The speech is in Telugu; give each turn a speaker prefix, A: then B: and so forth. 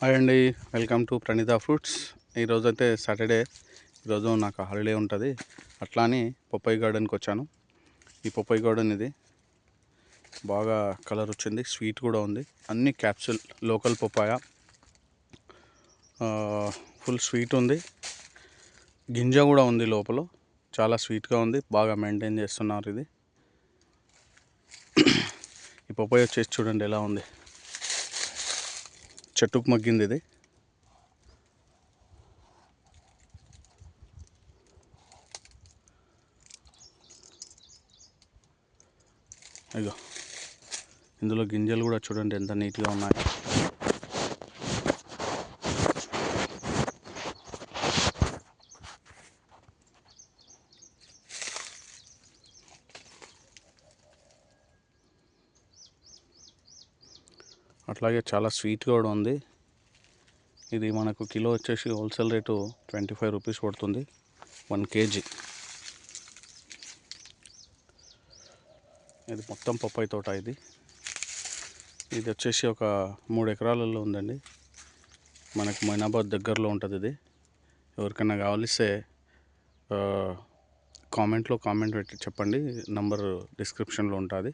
A: హాయ్ అండి, వెల్కమ్ టు ప్రణీత ఫ్రూట్స్. ఈరోజు అయితే సాటర్డే, ఈరోజు నాకు హాలిడే ఉంటుంది. అట్లా అని పప్పాయి గార్డెన్కి వచ్చాను. ఈ పప్పాయి గార్డెన్ ఇది బాగా కలర్ వచ్చింది, స్వీట్ కూడా ఉంది. అన్ని capsule local papaya, full sweet ఉంది. గింజ కూడా ఉంది లోపల, చాలా స్వీట్గా ఉంది. బాగా మెయింటైన్ చేస్తున్నారు ఇది. ఈ పప్పాయ వచ్చేసి చూడండి ఎలా ఉంది, చెట్టుకు మగ్గింది ఇది. ఇగో ఇందులో గింజలు కూడా చూడండి ఎంత నీట్గా ఉన్నాయి. అట్లాగే చాలా స్వీట్గా కూడా ఉంది. ఇది మనకు కిలో వచ్చేసి హోల్సేల్ రేటు 25 రూపీస్ పడుతుంది, 1 kg. ఇది మొత్తం పప్పాయి తోట. ఇది వచ్చేసి ఒక 3 ఎకరాలలో ఉందండి. మనకు మైనాబాద్ దగ్గరలో ఉంటుంది ఇది. ఎవరికైనా కావాలిస్తే కామెంట్ పెట్టి చెప్పండి, నంబర్ డిస్క్రిప్షన్లో ఉంటుంది.